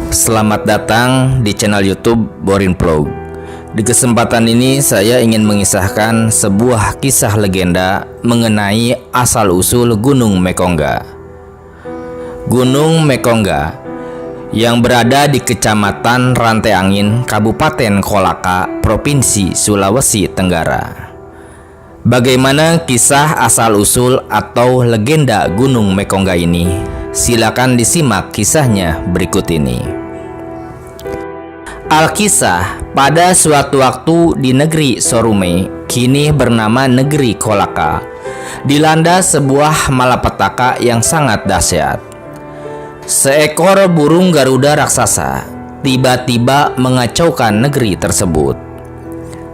Selamat datang di channel YouTube Borin Vlog. Di kesempatan ini saya ingin mengisahkan sebuah kisah legenda mengenai asal-usul Gunung Mekongga. Gunung Mekongga yang berada di Kecamatan Rantai Angin, Kabupaten Kolaka, Provinsi Sulawesi Tenggara. Bagaimana kisah asal-usul atau legenda Gunung Mekongga ini? Silakan disimak kisahnya berikut ini. Alkisah, pada suatu waktu di negeri Sorume, kini bernama negeri Kolaka, dilanda sebuah malapetaka yang sangat dahsyat. Seekor burung Garuda raksasa tiba-tiba mengacaukan negeri tersebut.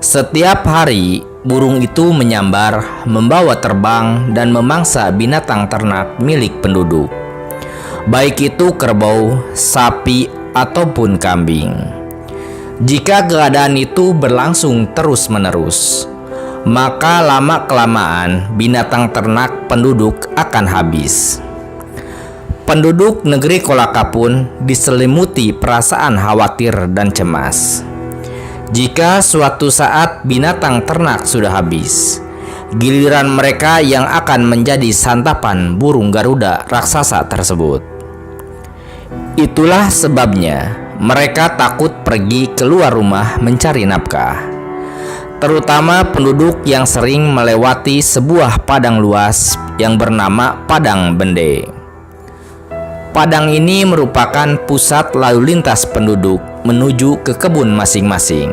Setiap hari, burung itu menyambar, membawa terbang dan memangsa binatang ternak milik penduduk, baik itu kerbau, sapi, ataupun kambing. Jika keadaan itu berlangsung terus-menerus, maka lama-kelamaan binatang ternak penduduk akan habis. Penduduk negeri Kolaka pun diselimuti perasaan khawatir dan cemas. Jika suatu saat binatang ternak sudah habis, giliran mereka yang akan menjadi santapan burung Garuda raksasa tersebut. Itulah sebabnya mereka takut pergi keluar rumah mencari nafkah, terutama penduduk yang sering melewati sebuah padang luas yang bernama Padang Bende. Padang ini merupakan pusat lalu lintas penduduk menuju ke kebun masing-masing.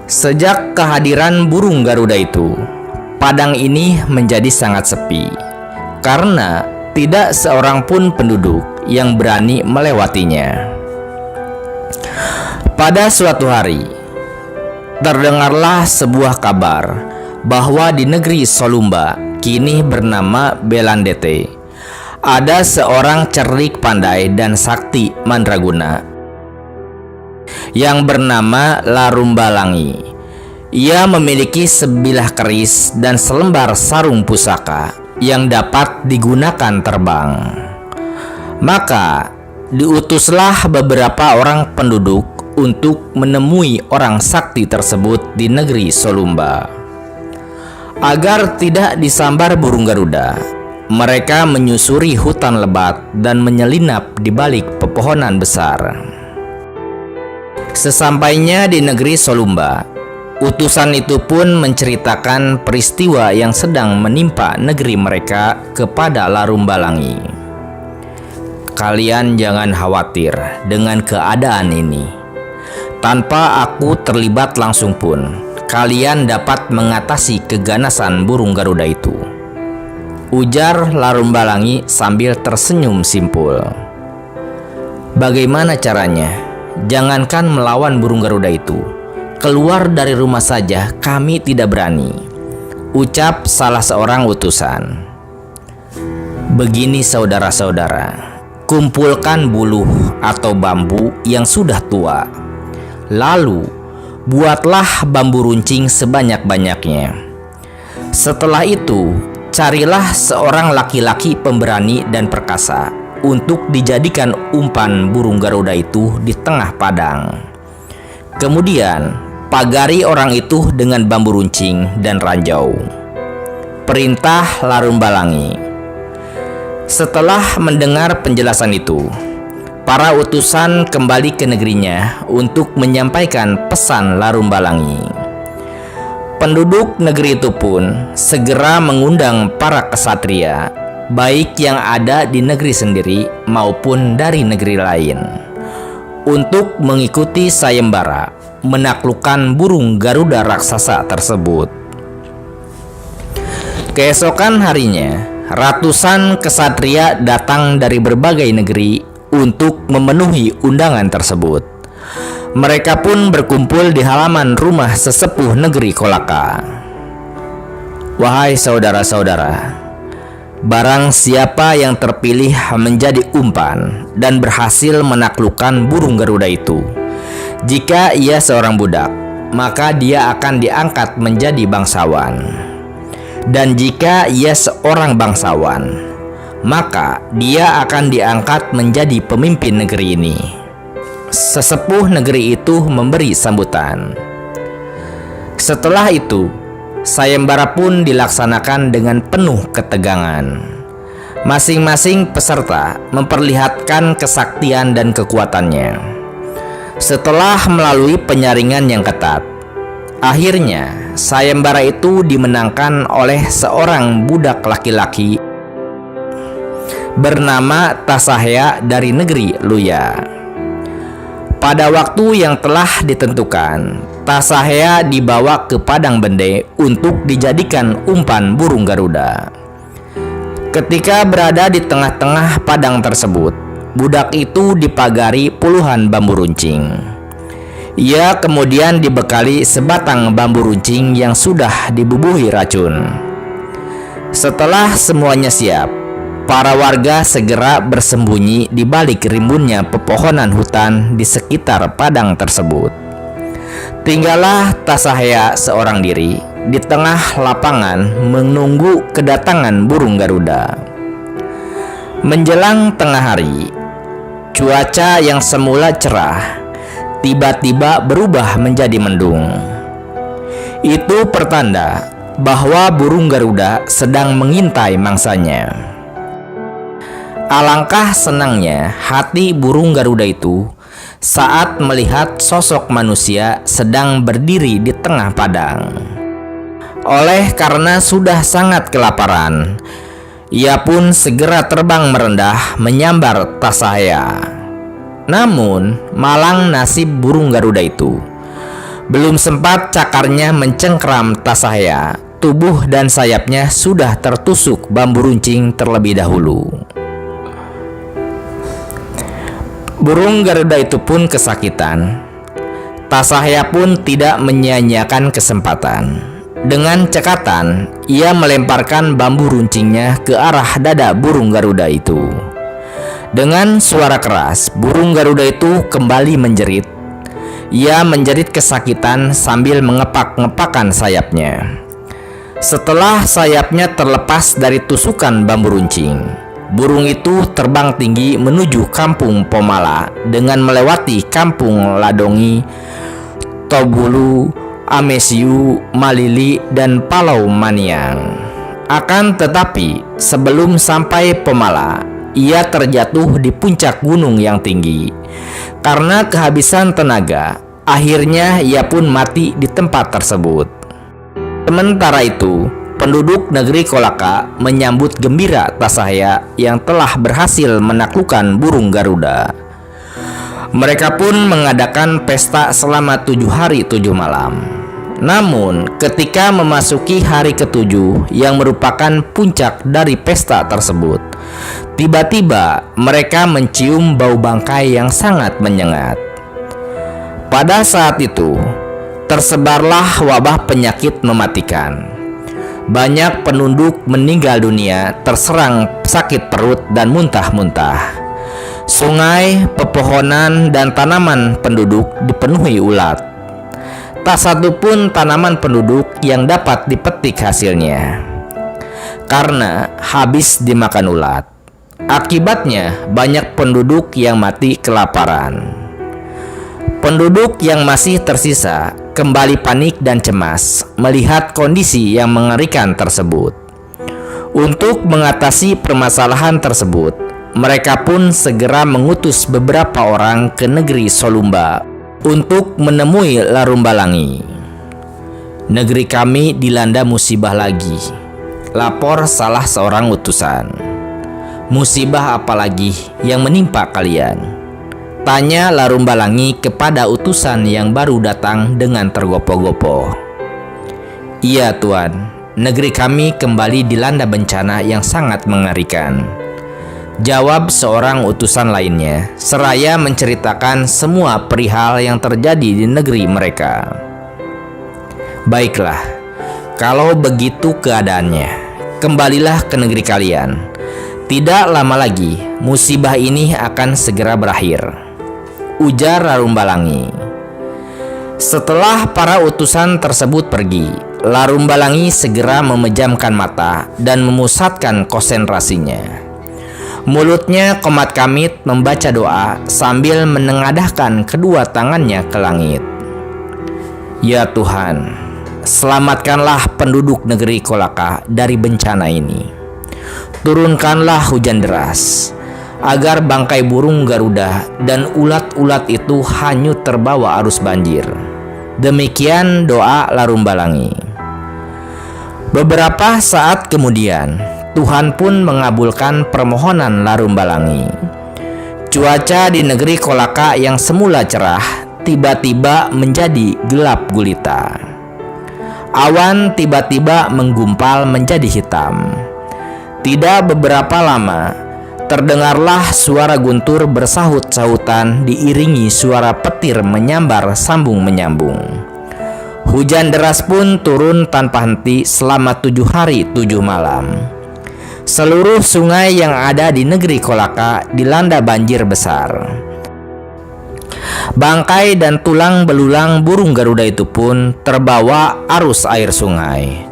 Sejak kehadiran burung Garuda itu, padang ini menjadi sangat sepi karena tidak seorang pun penduduk yang berani melewatinya. Pada suatu hari, terdengarlah sebuah kabar bahwa di negeri Solumba, kini bernama Belandete, ada seorang cerdik pandai dan sakti mandraguna yang bernama Larumbalangi. Ia memiliki sebilah keris dan selembar sarung pusaka yang dapat digunakan terbang. Maka diutuslah beberapa orang penduduk untuk menemui orang sakti tersebut di negeri Solumba. Agar tidak disambar burung Garuda, mereka menyusuri hutan lebat dan menyelinap di balik pepohonan besar. Sesampainya di negeri Solumba, utusan itu pun menceritakan peristiwa yang sedang menimpa negeri mereka kepada Larumbalangi. Kalian jangan khawatir dengan keadaan ini. Tanpa aku terlibat langsung pun, kalian dapat mengatasi keganasan burung Garuda itu, ujar Larumbalangi sambil tersenyum simpul. Bagaimana caranya? Jangankan melawan burung Garuda itu, keluar dari rumah saja kami tidak berani, ucap salah seorang utusan. Begini saudara-saudara, kumpulkan buluh atau bambu yang sudah tua. Lalu, buatlah bambu runcing sebanyak-banyaknya. Setelah itu, carilah seorang laki-laki pemberani dan perkasa untuk dijadikan umpan burung Garuda itu di tengah padang. Kemudian, pagari orang itu dengan bambu runcing dan ranjau. Perintah Larumbalangi. Setelah mendengar penjelasan itu, para utusan kembali ke negerinya untuk menyampaikan pesan Larumbalangi. Penduduk negeri itu pun segera mengundang para kesatria, baik yang ada di negeri sendiri maupun dari negeri lain, untuk mengikuti sayembara menaklukkan burung Garuda raksasa tersebut. Keesokan harinya, ratusan kesatria datang dari berbagai negeri untuk memenuhi undangan tersebut. Mereka pun berkumpul di halaman rumah sesepuh negeri Kolaka. Wahai saudara-saudara, barang siapa yang terpilih menjadi umpan dan berhasil menaklukkan burung Garuda itu, jika ia seorang budak, maka dia akan diangkat menjadi bangsawan. Dan jika ia seorang bangsawan, maka dia akan diangkat menjadi pemimpin negeri ini. Sesepuh negeri itu memberi sambutan. Setelah itu, sayembara pun dilaksanakan dengan penuh ketegangan. Masing-masing peserta memperlihatkan kesaktian dan kekuatannya. Setelah melalui penyaringan yang ketat, akhirnya sayembara itu dimenangkan oleh seorang budak laki-laki bernama Tasahya dari negeri Luya. Pada waktu yang telah ditentukan, Tasahya dibawa ke padang bende untuk dijadikan umpan burung Garuda. Ketika berada di tengah-tengah padang tersebut, budak itu dipagari puluhan bambu runcing. Ia kemudian dibekali sebatang bambu runcing yang sudah dibubuhi racun. Setelah semuanya siap, para warga segera bersembunyi di balik rimbunnya pepohonan hutan di sekitar padang tersebut. Tinggallah Tasahya seorang diri di tengah lapangan menunggu kedatangan burung Garuda. Menjelang tengah hari, cuaca yang semula cerah tiba-tiba berubah menjadi mendung. Itu pertanda bahwa burung Garuda sedang mengintai mangsanya. Alangkah senangnya hati burung Garuda itu saat melihat sosok manusia sedang berdiri di tengah padang. Oleh karena sudah sangat kelaparan, ia pun segera terbang merendah menyambar Tasahya. Namun, malang nasib burung Garuda itu. Belum sempat cakarnya mencengkram Tasahya, tubuh dan sayapnya sudah tertusuk bambu runcing terlebih dahulu. Burung Garuda itu pun kesakitan. Tasahya pun tidak menyia-nyiakan kesempatan. Dengan cekatan, ia melemparkan bambu runcingnya ke arah dada burung Garuda itu. Dengan suara keras, burung Garuda itu kembali menjerit. Ia menjerit kesakitan sambil mengepak-ngepakkan sayapnya. Setelah sayapnya terlepas dari tusukan bambu runcing, burung itu terbang tinggi menuju kampung Pomala dengan melewati kampung Ladongi, Tobulu, Amesiu, Malili, dan Palau Maniang. Akan tetapi, sebelum sampai Pomala, ia terjatuh di puncak gunung yang tinggi. Karena kehabisan tenaga, akhirnya ia pun mati di tempat tersebut. Sementara itu, penduduk negeri Kolaka menyambut gembira Tasahya yang telah berhasil menaklukkan burung Garuda. Mereka pun mengadakan pesta selama 7 hari 7 malam. Namun, ketika memasuki hari ke-7 yang merupakan puncak dari pesta tersebut, tiba-tiba mereka mencium bau bangkai yang sangat menyengat. Pada saat itu, tersebarlah wabah penyakit mematikan. Banyak penduduk meninggal dunia terserang sakit perut dan muntah-muntah. Sungai, pepohonan, dan tanaman penduduk dipenuhi ulat. Tak satu pun tanaman penduduk yang dapat dipetik hasilnya, karena habis dimakan ulat. Akibatnya banyak penduduk yang mati kelaparan. Penduduk yang masih tersisa kembali panik dan cemas melihat kondisi yang mengerikan tersebut. Untuk mengatasi permasalahan tersebut, mereka pun segera mengutus beberapa orang ke negeri Solumba untuk menemui Larumbalangi. "Negeri kami dilanda musibah lagi," lapor salah seorang utusan. "Musibah apa lagi yang menimpa kalian?" tanya Larumbalangi kepada utusan yang baru datang dengan tergopoh-gopoh. "Iya Tuan, negeri kami kembali dilanda bencana yang sangat mengerikan," jawab seorang utusan lainnya, seraya menceritakan semua perihal yang terjadi di negeri mereka. "Baiklah, kalau begitu keadaannya, kembalilah ke negeri kalian. Tidak lama lagi, musibah ini akan segera berakhir," ujar Larumbalangi. Setelah para utusan tersebut pergi, Larumbalangi segera memejamkan mata dan memusatkan konsentrasinya. Mulutnya komat kamit membaca doa sambil menengadahkan kedua tangannya ke langit. Ya Tuhan, selamatkanlah penduduk negeri Kolaka dari bencana ini. Turunkanlah hujan deras, agar bangkai burung Garuda dan ulat-ulat itu hanyut terbawa arus banjir. Demikian doa Larumbalangi. Beberapa saat kemudian, Tuhan pun mengabulkan permohonan Larumbalangi. Cuaca di negeri Kolaka yang semula cerah tiba-tiba menjadi gelap gulita. Awan tiba-tiba menggumpal menjadi hitam. Tidak beberapa lama, terdengarlah suara guntur bersahut-sahutan diiringi suara petir menyambar sambung menyambung. Hujan deras pun turun tanpa henti selama 7 hari 7 malam. Seluruh sungai yang ada di negeri Kolaka dilanda banjir besar. Bangkai dan tulang belulang burung Garuda itu pun terbawa arus air sungai.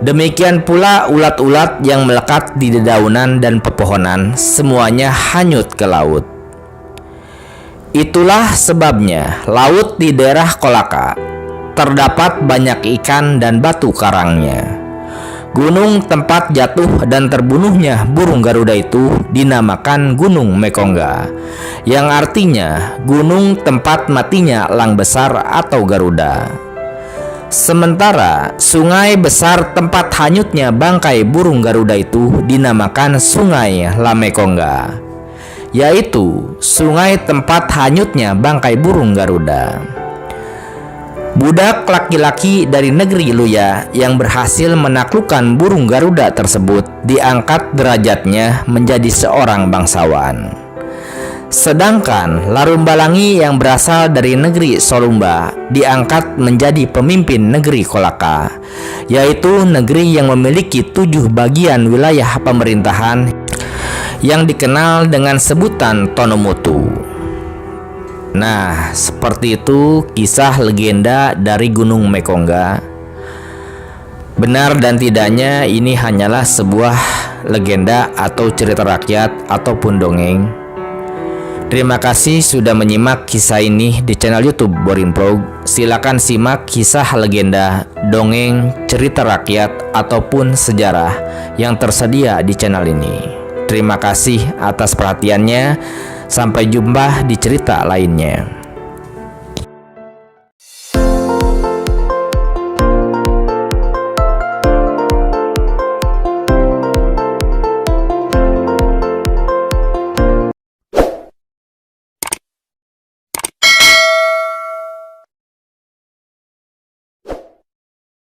Demikian pula ulat-ulat yang melekat di dedaunan dan pepohonan, semuanya hanyut ke laut. Itulah sebabnya laut di daerah Kolaka terdapat banyak ikan dan batu karangnya. Gunung tempat jatuh dan terbunuhnya burung Garuda itu dinamakan Gunung Mekongga, yang artinya gunung tempat matinya elang besar atau Garuda. Sementara sungai besar tempat hanyutnya bangkai burung Garuda itu dinamakan Sungai Lamekongga, yaitu sungai tempat hanyutnya bangkai burung Garuda. Budak laki-laki dari negeri Luya yang berhasil menaklukkan burung Garuda tersebut diangkat derajatnya menjadi seorang bangsawan. Sedangkan Larumbalangi yang berasal dari negeri Solumba diangkat menjadi pemimpin negeri Kolaka, yaitu negeri yang memiliki 7 bagian wilayah pemerintahan yang dikenal dengan sebutan Tonomotu. Nah, seperti itu kisah legenda dari Gunung Mekongga. Benar dan tidaknya ini hanyalah sebuah legenda atau cerita rakyat ataupun dongeng. Terima kasih sudah menyimak kisah ini di channel YouTube Borin Prog. Silakan simak kisah legenda, dongeng, cerita rakyat ataupun sejarah yang tersedia di channel ini. Terima kasih atas perhatiannya. Sampai jumpa di cerita lainnya.